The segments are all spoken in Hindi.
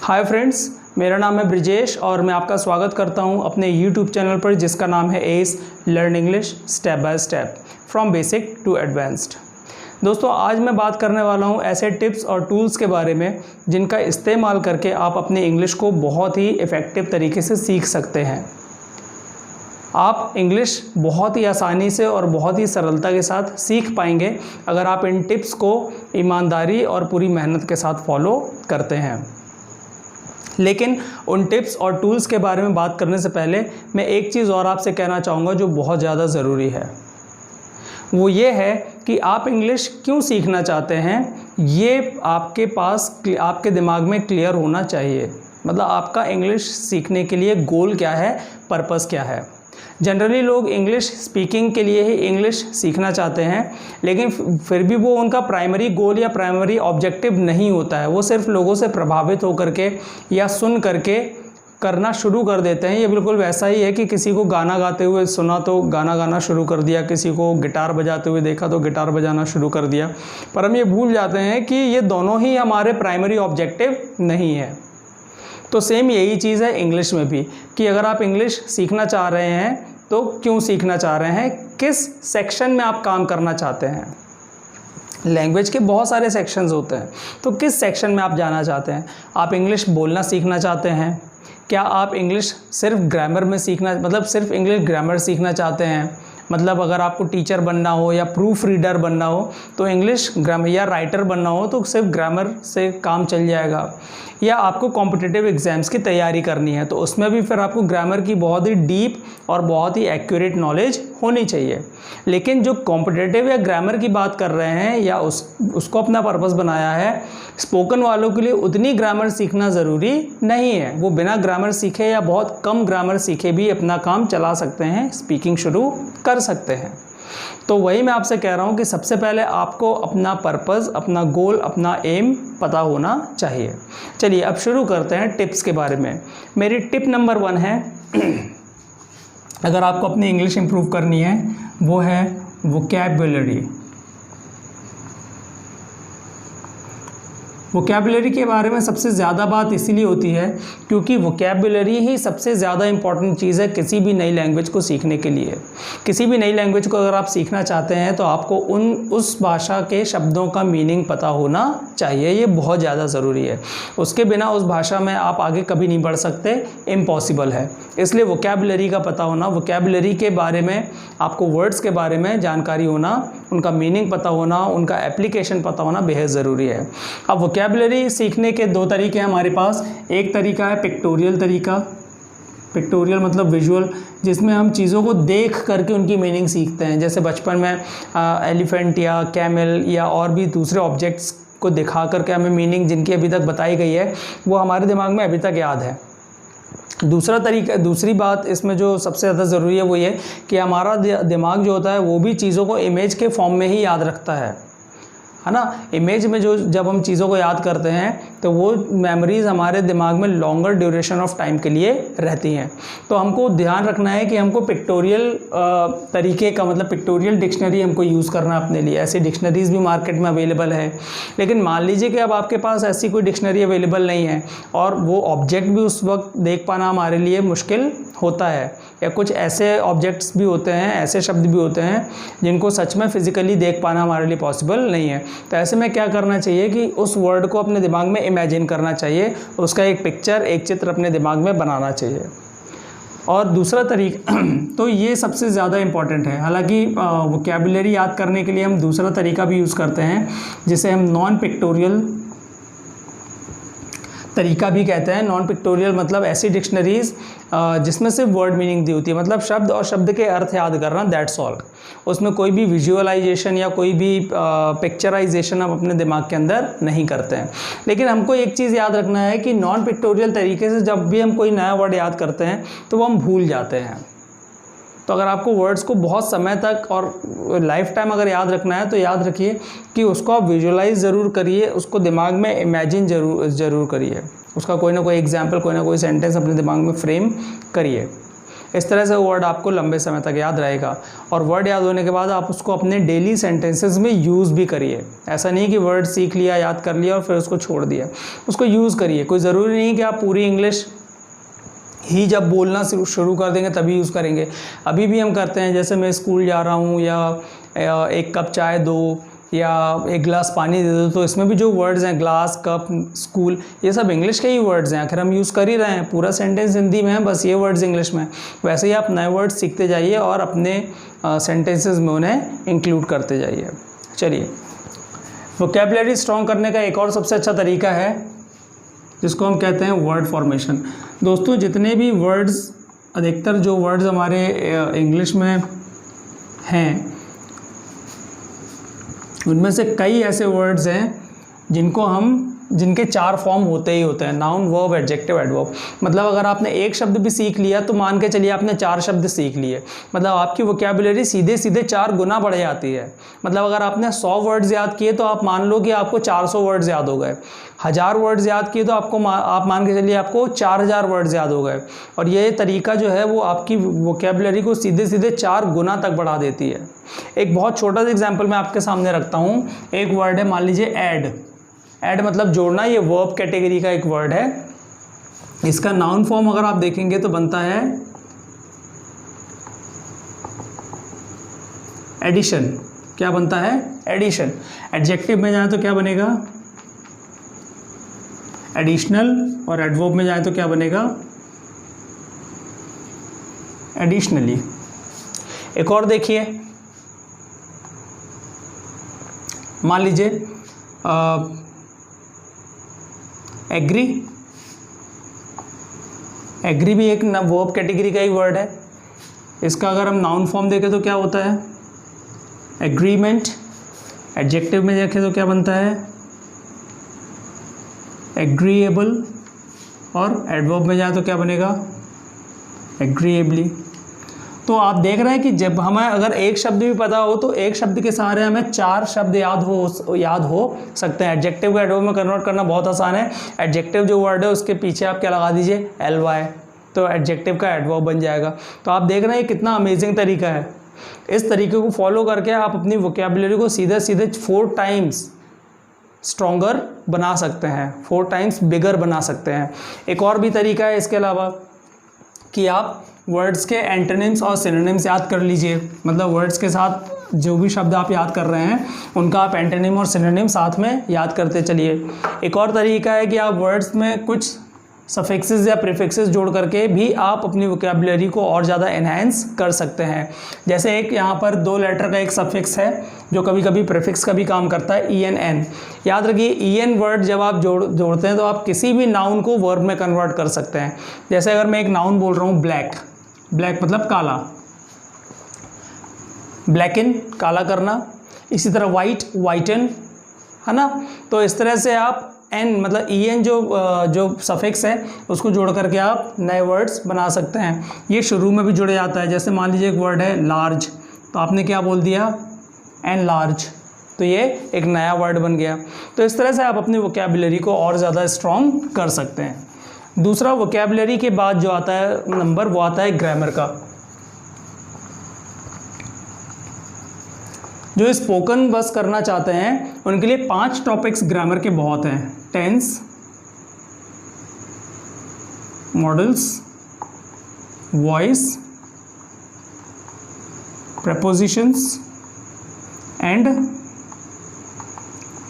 हाय फ्रेंड्स, मेरा नाम है ब्रिजेश और मैं आपका स्वागत करता हूं अपने YouTube चैनल पर जिसका नाम है S learn English step by step from basic to advanced. दोस्तों, आज मैं बात करने वाला हूं ऐसे टिप्स और टूल्स के बारे में जिनका इस्तेमाल करके आप अपनी इंग्लिश को बहुत ही इफ़ेक्टिव तरीके से सीख सकते हैं। आप इंग्लिश बहुत ही आसानी से और बहुत ही सरलता के साथ सीख पाएंगे अगर आप इन टिप्स को ईमानदारी और पूरी मेहनत के साथ फॉलो करते हैं। लेकिन उन टिप्स और टूल्स के बारे में बात करने से पहले मैं एक चीज़ और आपसे कहना चाहूँगा जो बहुत ज़्यादा ज़रूरी है। वो ये है कि आप इंग्लिश क्यों सीखना चाहते हैं, ये आपके पास आपके दिमाग में क्लियर होना चाहिए। मतलब आपका इंग्लिश सीखने के लिए गोल क्या है, पर्पस क्या है। जनरली लोग इंग्लिश स्पीकिंग के लिए ही इंग्लिश सीखना चाहते हैं, लेकिन फिर भी वो उनका प्राइमरी गोल या प्राइमरी ऑब्जेक्टिव नहीं होता है। वो सिर्फ लोगों से प्रभावित होकर के या सुन करके करना शुरू कर देते हैं। ये बिल्कुल वैसा ही है कि किसी को गाना गाते हुए सुना तो गाना गाना शुरू कर दिया, किसी को गिटार बजाते हुए देखा तो गिटार बजाना शुरू कर दिया। पर हम ये भूल जाते हैं कि ये दोनों ही हमारे प्राइमरी ऑब्जेक्टिव नहीं है। तो सेम यही चीज़ है इंग्लिश में भी कि अगर आप इंग्लिश सीखना चाह रहे हैं तो क्यों सीखना चाह रहे हैं, किस सेक्शन में आप काम करना चाहते हैं। लैंग्वेज के बहुत सारे सेक्शंस होते हैं, तो किस सेक्शन में आप जाना चाहते हैं। आप इंग्लिश बोलना सीखना चाहते हैं, क्या आप इंग्लिश सिर्फ ग्रामर में सीखना सिर्फ इंग्लिश ग्रामर सीखना चाहते हैं। मतलब अगर आपको टीचर बनना हो या प्रूफ रीडर बनना हो तो इंग्लिश ग्रामर, या राइटर बनना हो तो सिर्फ ग्रामर से काम चल जाएगा। या आपको कॉम्पिटिटिव एग्ज़ाम्स की तैयारी करनी है तो उसमें भी फिर आपको ग्रामर की बहुत ही डीप और बहुत ही एक्यूरेट नॉलेज होनी चाहिए। लेकिन जो कॉम्पिटिटिव या ग्रामर की बात कर रहे हैं या उसको अपना पर्पस बनाया है, स्पोकन वालों के लिए उतनी ग्रामर सीखना ज़रूरी नहीं है। वो बिना ग्रामर सीखे या बहुत कम ग्रामर सीखे भी अपना काम चला सकते हैं, स्पीकिंग शुरू कर सकते हैं। तो वही मैं आपसे कह रहा हूँ कि सबसे पहले आपको अपना पर्पस, अपना गोल, अपना एम पता होना चाहिए। चलिए अब शुरू करते हैं टिप्स के बारे में। मेरी टिप नंबर 1 है अगर आपको अपनी इंग्लिश इंप्रूव करनी है, वो है वोकैबुलरी। वोकैबुलरी के बारे में सबसे ज़्यादा बात इसीलिए होती है क्योंकि वोकैबुलरी ही सबसे ज़्यादा इम्पॉर्टेंट चीज़ है किसी भी नई लैंग्वेज को सीखने के लिए। किसी भी नई लैंग्वेज को अगर आप सीखना चाहते हैं तो आपको उस भाषा के शब्दों का मीनिंग पता होना चाहिए। ये बहुत ज़्यादा ज़रूरी है। उसके बिना उस भाषा में आप आगे कभी नहीं बढ़ सकते, इम्पॉसिबल है। इसलिए वोकैबुलरी का पता होना, वोकैबुलरी के बारे में आपको वर्ड्स के बारे में जानकारी होना, उनका मीनिंग पता होना, उनका एप्लीकेशन पता होना बेहद ज़रूरी है। अब वोकैबुलरी सीखने के 2 तरीके हैं हमारे पास। एक तरीका है पिक्टोरियल तरीका। पिक्टोरियल मतलब विजुअल, जिसमें हम चीज़ों को देख करके उनकी मीनिंग सीखते हैं। जैसे बचपन में एलिफेंट या कैमल या और भी दूसरे ऑब्जेक्ट्स को दिखा करके हमें मीनिंग जिनकी अभी तक बताई गई है वो हमारे दिमाग में अभी तक याद है। दूसरी बात इसमें जो सबसे ज़्यादा ज़रूरी है वो ये कि हमारा दिमाग जो होता है वो भी चीज़ों को इमेज के फॉर्म में ही याद रखता है ना। इमेज में जब हम चीज़ों को याद करते हैं तो वो मेमोरीज़ हमारे दिमाग में लॉन्गर ड्यूरेशन ऑफ टाइम के लिए रहती हैं। तो हमको ध्यान रखना है कि हमको पिक्टोरियल तरीके का पिक्टोरियल डिक्शनरी हमको यूज़ करना है अपने लिए। ऐसी डिक्शनरीज़ भी मार्केट में अवेलेबल है। लेकिन मान लीजिए कि अब आपके पास ऐसी कोई डिक्शनरी अवेलेबल नहीं है और वो ऑब्जेक्ट भी उस वक्त देख पाना हमारे लिए मुश्किल होता है, या कुछ ऐसे ऑब्जेक्ट्स भी होते हैं, ऐसे शब्द भी होते हैं जिनको सच में फ़िज़िकली देख पाना हमारे लिए पॉसिबल नहीं है। तो ऐसे में क्या करना चाहिए कि उस वर्ड को अपने दिमाग में इमेजिन करना चाहिए, उसका एक पिक्चर, एक चित्र अपने दिमाग में बनाना चाहिए। और दूसरा तरीका तो ये सबसे ज़्यादा इम्पॉर्टेंट है। हालांकि वोकैबुलरी याद करने के लिए हम दूसरा तरीका भी यूज़ करते हैं जिसे हम नॉन पिक्टोरियल तरीका भी कहते हैं। नॉन पिक्टोरियल मतलब ऐसी डिक्शनरीज़ जिसमें सिर्फ वर्ड मीनिंग दी होती है, मतलब शब्द और शब्द के अर्थ याद करना, दैट्स ऑल। उसमें कोई भी विजुअलाइजेशन या कोई भी पिक्चराइजेशन हम अपने दिमाग के अंदर नहीं करते हैं। लेकिन हमको एक चीज़ याद रखना है कि नॉन पिक्टोरियल तरीके से जब भी हम कोई नया वर्ड याद करते हैं तो वो हम भूल जाते हैं। तो अगर आपको वर्ड्स को बहुत समय तक और लाइफ टाइम अगर याद रखना है तो याद रखिए कि उसको आप विजुअलाइज ज़रूर करिए, उसको दिमाग में इमेजिन ज़रूर करिए, उसका कोई ना कोई एग्जाम्पल, कोई ना कोई सेंटेंस अपने दिमाग में फ्रेम करिए। इस तरह से वर्ड आपको लंबे समय तक याद रहेगा। और वर्ड याद होने के बाद आप उसको अपने डेली सेंटेंसेस में यूज़ भी करिए। ऐसा नहीं कि वर्ड सीख लिया, याद कर लिया और फिर उसको छोड़ दिया, उसको यूज़ करिए। कोई ज़रूरी नहीं कि आप पूरी इंग्लिश ही जब बोलना शुरू कर देंगे तभी यूज़ करेंगे। अभी भी हम करते हैं, जैसे मैं स्कूल जा रहा हूँ या एक कप चाय दो या एक गिलास पानी दे दो, तो इसमें भी जो वर्ड्स हैं ग्लास, कप, स्कूल, ये सब इंग्लिश के ही वर्ड्स हैं। आखिर हम यूज़ कर ही रहे हैं, पूरा सेंटेंस हिंदी में है, बस ये वर्ड्स इंग्लिश में। वैसे ही आप नए वर्ड्स सीखते जाइए और अपने सेंटेंसेस में उन्हें इंक्लूड करते जाइए। चलिए, वोकैबुलरी स्ट्रॉन्ग करने का एक और सबसे अच्छा तरीका है जिसको हम कहते हैं वर्ड फॉर्मेशन। दोस्तों, जितने भी वर्ड्स, अधिकतर जो वर्ड्स हमारे इंग्लिश में हैं, उनमें से कई ऐसे वर्ड्स हैं जिनके 4 फॉर्म होते ही होते हैं, नाउन, वर्ब, एडजेक्टिव, एडवर्ब। मतलब अगर आपने एक शब्द भी सीख लिया तो मान के चलिए आपने 4 शब्द सीख लिए, मतलब आपकी वोकैबुलरी सीधे सीधे 4 गुना बढ़ जाती है। मतलब अगर आपने 100 वर्ड्स याद किए तो आप मान लो कि आपको 400 वर्ड्स याद हो गए। 1000 वर्ड्स याद किए तो आप मान के चलिए आपको 4000 वर्ड्स याद हो गए। और ये तरीका जो है वो आपकी वोकैबुलरी को सीधे सीधे 4 गुना तक बढ़ा देती है। एक बहुत छोटा सा एग्जाम्पल मैं आपके सामने रखता हूँ। एक वर्ड है, मान लीजिए ऐड। ऐड मतलब जोड़ना, ये वर्ब कैटेगरी का एक वर्ड है। इसका नाउन फॉर्म अगर आप देखेंगे तो बनता है एडिशन। क्या बनता है? एडिशन। एडजेक्टिव में जाए तो क्या बनेगा? एडिशनल। और एडवर्ब में जाए तो क्या बनेगा? एडिशनली। एक और देखिए, मान लीजिए एग्री। एग्री भी एक वर्ब कैटेगरी का ही वर्ड है। इसका अगर हम नाउन फॉर्म देखें तो क्या होता है? एग्रीमेंट। एडजेक्टिव में देखें तो क्या बनता है? एग्रीएबल। और एडवर्ब में जाए तो क्या बनेगा? एग्रीएबली। तो आप देख रहे हैं कि जब हमें अगर एक शब्द भी पता हो तो एक शब्द के सहारे हमें 4 शब्द याद हो सकते हैं। एडजेक्टिव को एडवर्ब में कन्वर्ट करना बहुत आसान है। एडजेक्टिव जो वर्ड है उसके पीछे आप क्या लगा दीजिए? ly, तो एडजेक्टिव का एडवर्ब बन जाएगा। तो आप देख रहे हैं कितना अमेजिंग तरीका है। इस तरीके को फॉलो करके आप अपनी वोकैबुलरी को सीधे सीधे 4 टाइम्स स्ट्रॉन्गर बना सकते हैं, 4 टाइम्स बिगर बना सकते हैं। एक और भी तरीका है इसके अलावा कि आप वर्ड्स के एंटोनिम्स और सिनोनिम्स याद कर लीजिए। मतलब वर्ड्स के साथ जो भी शब्द आप याद कर रहे हैं उनका आप एंटोनिम और सिनोनिम साथ में याद करते चलिए। एक और तरीका है कि आप वर्ड्स में कुछ सफिक्सेस या प्रीफिक्सेस जोड़ करके भी आप अपनी वोकैबुलरी को और ज़्यादा एनहांस कर सकते हैं। जैसे एक यहाँ पर 2 लेटर का एक सफिक्स है जो कभी कभी प्रीफिक्स का भी काम करता है, en। याद रखिए en वर्ड जब आप जोड़ते हैं तो आप किसी भी नाउन को वर्ब में कन्वर्ट कर सकते हैं। जैसे अगर मैं एक नाउन बोल रहा हूँ ब्लैक, ब्लैक मतलब काला, ब्लैकन काला करना। इसी तरह वाइट, वाइटन, है ना। तो इस तरह से आप एन मतलब en जो सफिक्स है उसको जोड़ करके आप नए वर्ड्स बना सकते हैं। ये शुरू में भी जुड़ जाता है। जैसे मान लीजिए एक वर्ड है लार्ज, तो आपने क्या बोल दिया? एन लार्ज, तो ये एक नया वर्ड बन गया। तो इस तरह से आप अपनी वोकैबुलरी को और ज़्यादा स्ट्रॉन्ग कर सकते हैं। दूसरा, वोकैबुलरी के बाद जो आता है नंबर, वो आता है ग्रामर का। जो स्पोकन बस करना चाहते हैं उनके लिए 5 टॉपिक्स ग्रामर के बहुत हैं। Tense, modals, voice, prepositions and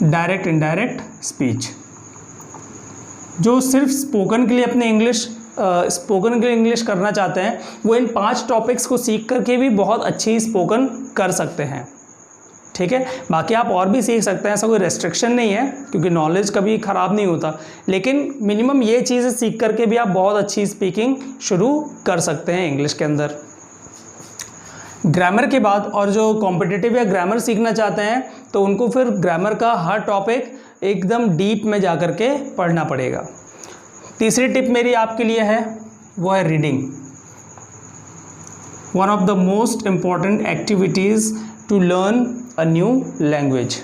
direct indirect speech. जो सिर्फ स्पोकन के लिए इंग्लिश करना चाहते हैं वो इन 5 टॉपिक्स को सीख करके भी बहुत अच्छी स्पोकन कर सकते हैं। ठीक है, बाकी आप और भी सीख सकते हैं, ऐसा कोई रेस्ट्रिक्शन नहीं है क्योंकि नॉलेज कभी ख़राब नहीं होता। लेकिन मिनिमम ये चीज़ें सीख करके भी आप बहुत अच्छी स्पीकिंग शुरू कर सकते हैं इंग्लिश के अंदर। ग्रामर के बाद और जो कॉम्पिटिटिव या ग्रामर सीखना चाहते हैं तो उनको फिर ग्रामर का हर टॉपिक एकदम डीप में जा कर के पढ़ना पड़ेगा। तीसरी टिप मेरी आपके लिए है, वो है reading. One of the most important activities to learn a new language.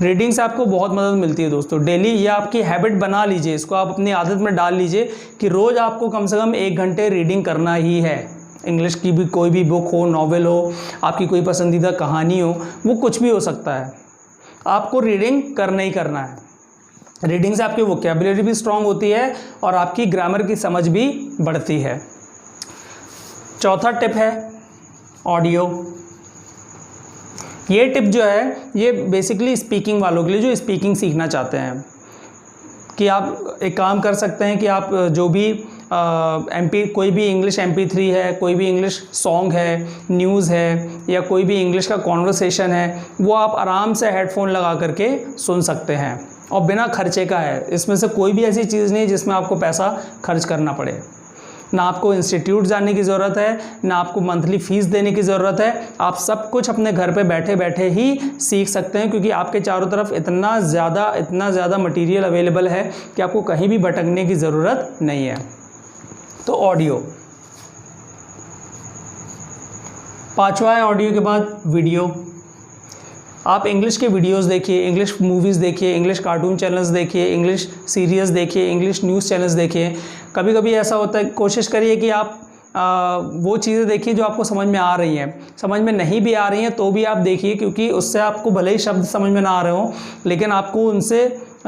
Reading से आपको बहुत मदद मिलती है दोस्तों। डेली ये आपकी हैबिट बना लीजिए, इसको आप अपनी आदत में डाल लीजिए कि रोज़ आपको कम से कम 1 घंटे रीडिंग करना ही है। इंग्लिश की भी कोई भी बुक हो, नॉवेल हो, आपकी कोई पसंदीदा कहानी हो, वो कुछ भी हो सकता है। आपको रीडिंग करना ही करना है। रीडिंग से आपकी वोकैबुलरी भी स्ट्रांग होती है और आपकी ग्रामर की समझ भी बढ़ती है। चौथा टिप है ऑडियो। ये टिप जो है ये बेसिकली स्पीकिंग वालों के लिए जो स्पीकिंग सीखना चाहते हैं, कि आप एक काम कर सकते हैं कि आप जो भी कोई भी इंग्लिश MP3 है, कोई भी इंग्लिश सॉन्ग है, न्यूज़ है, या कोई भी इंग्लिश का कॉन्वर्सेशन है, वो आप आराम से हेडफोन लगा करके सुन सकते हैं और बिना खर्चे का है। इसमें से कोई भी ऐसी चीज़ नहीं जिसमें आपको पैसा खर्च करना पड़े। ना आपको इंस्टीट्यूट जाने की ज़रूरत है, ना आपको मंथली फ़ीस देने की ज़रूरत है। आप सब कुछ अपने घर पे बैठे बैठे ही सीख सकते हैं, क्योंकि आपके चारों तरफ इतना ज़्यादा मटेरियल अवेलेबल है कि आपको कहीं भी भटकने की ज़रूरत नहीं है। तो ऑडियो। पांचवा है ऑडियो के बाद वीडियो। आप इंग्लिश के वीडियोस देखिए, इंग्लिश मूवीज़ देखिए, इंग्लिश कार्टून चैनल्स देखिए, इंग्लिश सीरियल्स देखिए, इंग्लिश न्यूज़ चैनल्स देखिए। कभी कभी ऐसा होता है, कोशिश करिए कि आप वो चीज़ें देखिए जो आपको समझ में आ रही हैं। समझ में नहीं भी आ रही हैं तो भी आप देखिए, क्योंकि उससे आपको भले ही शब्द समझ में ना आ रहे हो, लेकिन आपको उनसे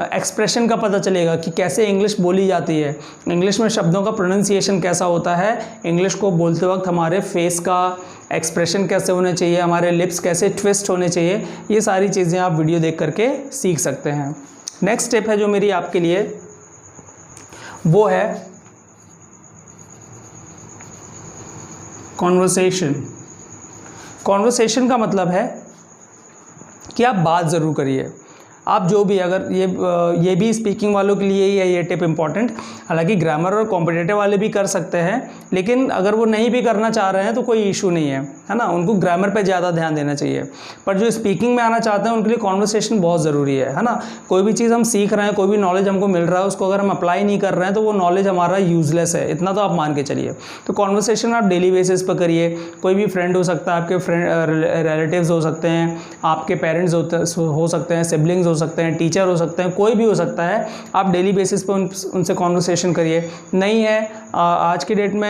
एक्सप्रेशन का पता चलेगा कि कैसे इंग्लिश बोली जाती है, इंग्लिश में शब्दों का प्रोनाउंसिएशन कैसा होता है, इंग्लिश को बोलते वक्त हमारे फेस का एक्सप्रेशन कैसे होने चाहिए, हमारे लिप्स कैसे ट्विस्ट होने चाहिए। ये सारी चीज़ें आप वीडियो देख करके सीख सकते हैं। नेक्स्ट स्टेप है जो मेरी आपके लिए, वो है कॉन्वर्सेशन। कॉन्वर्सेशन का मतलब है कि आप बात ज़रूर करिए। आप जो भी, अगर ये भी स्पीकिंग वालों के लिए ही है ये टिप इम्पॉर्टेंट। हालांकि ग्रामर और कॉम्पिटिटिव वाले भी कर सकते हैं, लेकिन अगर वो नहीं भी करना चाह रहे हैं तो कोई इशू नहीं है ना, उनको ग्रामर पे ज़्यादा ध्यान देना चाहिए। पर जो स्पीकिंग में आना चाहते हैं उनके लिए कॉन्वर्सेशन बहुत ज़रूरी है ना। कोई भी चीज़ हम सीख रहे हैं, कोई भी नॉलेज हमको मिल रहा है, उसको अगर हम अप्लाई नहीं कर रहे हैं तो वो नॉलेज हमारा यूजलेस है, इतना तो आप मान के चलिए। तो कॉन्वर्सेशन आप डेली बेसिस पर करिए। कोई भी फ्रेंड हो सकता है, आपके रिलेटिव्स हो सकते हैं, आपके पेरेंट्स हो सकते हैं, सिबलिंग्स हो सकते हैं, टीचर हो सकते हैं, कोई भी हो सकता है। आप डेली बेसिस पे उनसे कॉन्वर्सेशन करिए। नहीं है आज की डेट में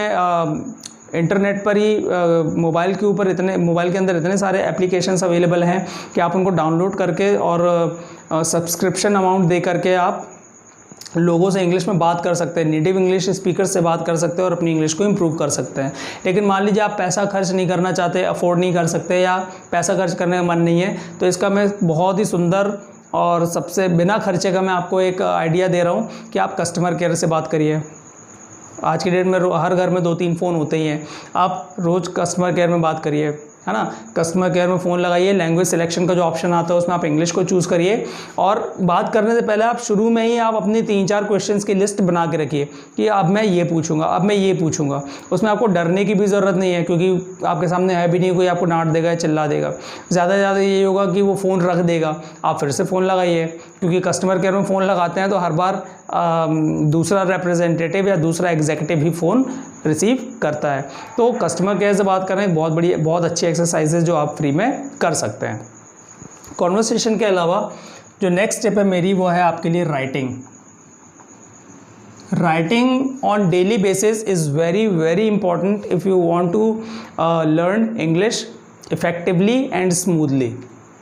इंटरनेट पर ही मोबाइल के अंदर इतने सारे एप्लीकेशंस अवेलेबल हैं कि आप उनको डाउनलोड करके और सब्सक्रिप्शन अमाउंट दे करके आप लोगों से इंग्लिश में बात कर सकते हैं, नेटिव इंग्लिश स्पीकर से बात कर सकते हैं और अपनी इंग्लिश को इम्प्रूव कर सकते हैं। लेकिन मान लीजिए आप पैसा खर्च नहीं करना चाहते, अफोर्ड नहीं कर सकते, या पैसा खर्च करने का मन नहीं है, तो इसका मैं बहुत ही सुंदर और सबसे बिना खर्चे का मैं आपको एक आइडिया दे रहा हूँ कि आप कस्टमर केयर से बात करिए। आज की डेट में हर घर में 2-3 फ़ोन होते ही हैं। आप रोज़ कस्टमर केयर में बात करिए, है ना। कस्टमर केयर में फ़ोन लगाइए, लैंग्वेज सिलेक्शन का जो ऑप्शन आता है उसमें आप इंग्लिश को चूज़ करिए, और बात करने से पहले आप शुरू में ही आप अपनी 3-4 क्वेश्चंस की लिस्ट बना के रखिए कि अब मैं ये पूछूंगा, अब मैं ये पूछूंगा। उसमें आपको डरने की भी ज़रूरत नहीं है, क्योंकि आपके सामने है भी नहीं कोई आपको डांट देगा या चिल्ला देगा। ज़्यादा से ज़्यादा ये होगा कि वो फ़ोन रख देगा, आप फिर से फ़ोन लगाइए, क्योंकि कस्टमर केयर में फ़ोन लगाते हैं तो हर बार दूसरा रिप्रेजेंटेटिव या दूसरा एग्जीक्यूटिव ही फ़ोन रिसीव करता है। तो कस्टमर केयर से बात करना एक बहुत अच्छी एक्सरसाइज है जो आप फ्री में कर सकते हैं। कॉन्वर्सेशन के अलावा जो नेक्स्ट स्टेप है मेरी, वो है आपके लिए writing. Writing on daily basis is very important if you want to learn English effectively and smoothly.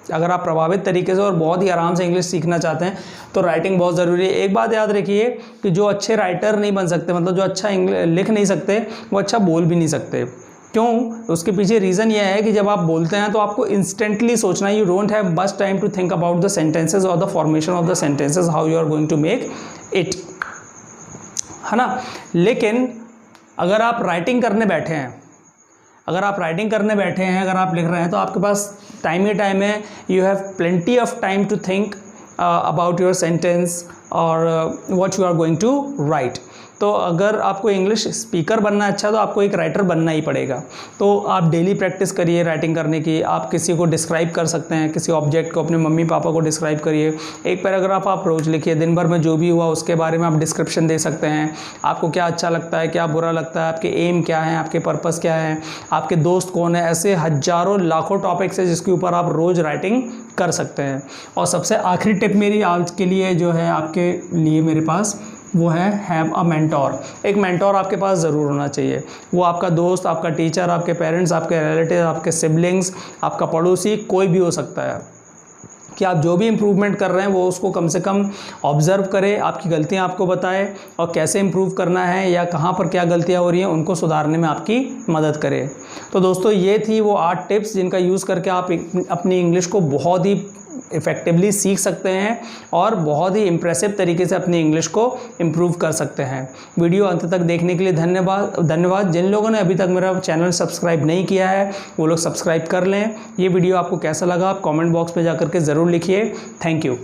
अगर आप प्रभावित तरीके से और बहुत ही आराम से इंग्लिश सीखना चाहते हैं तो राइटिंग बहुत ज़रूरी है। एक बात याद रखिए कि जो अच्छे राइटर नहीं बन सकते, मतलब जो अच्छा लिख नहीं सकते, वो अच्छा बोल भी नहीं सकते। क्यों? उसके पीछे रीज़न ये है कि जब आप बोलते हैं तो आपको इंस्टेंटली सोचना, you don't have much time to think about the sentences और the formation of the sentences, how you are going to make it, है ना। लेकिन अगर आप राइटिंग करने बैठे हैं, अगर आप लिख रहे हैं, तो आपके पास टाइम ही टाइम है। You have plenty of time to think about your sentence और what you are going to write. तो अगर आपको इंग्लिश स्पीकर बनना है अच्छा, तो आपको एक राइटर बनना ही पड़ेगा। तो आप डेली प्रैक्टिस करिए राइटिंग करने की। आप किसी को डिस्क्राइब कर सकते हैं, किसी ऑब्जेक्ट को, अपने मम्मी पापा को डिस्क्राइब करिए। एक पैराग्राफ आप रोज़ लिखिए, दिन भर में जो भी हुआ उसके बारे में आप डिस्क्रिप्शन दे सकते हैं। आपको क्या अच्छा लगता है, क्या बुरा लगता है, आपके एम क्या है, आपके पर्पस क्या है, आपके दोस्त कौन है, ऐसे हज़ारों लाखों टॉपिक्स है जिसके ऊपर आप रोज़ राइटिंग कर सकते हैं। और सबसे आखिरी टिप मेरी आज के लिए जो है आपके लिए मेरे पास, वो है हैव अ मेंटोर। एक मेंटोर आपके पास ज़रूर होना चाहिए। वो आपका दोस्त, आपका टीचर, आपके पेरेंट्स, आपके रिलेटिव, आपके सिबलिंग्स, आपका पड़ोसी, कोई भी हो सकता है कि आप जो भी इम्प्रूवमेंट कर रहे हैं वो उसको कम से कम ऑब्ज़र्व करे, आपकी गलतियां आपको बताए और कैसे इम्प्रूव करना है या कहाँ पर क्या गलतियां हो रही हैं उनको सुधारने में आपकी मदद करे। तो दोस्तों ये थी वो 8 टिप्स जिनका यूज़ करके आप अपनी इंग्लिश को बहुत ही इफ़ेक्टिवली सीख सकते हैं और बहुत ही इम्प्रेसिव तरीके से अपनी इंग्लिश को इम्प्रूव कर सकते हैं। वीडियो अंत तक देखने के लिए धन्यवाद। जिन लोगों ने अभी तक मेरा चैनल सब्सक्राइब नहीं किया है वो लोग सब्सक्राइब कर लें। ये वीडियो आपको कैसा लगा आप कमेंट बॉक्स में जाकर के ज़रूर लिखिए। Thank you.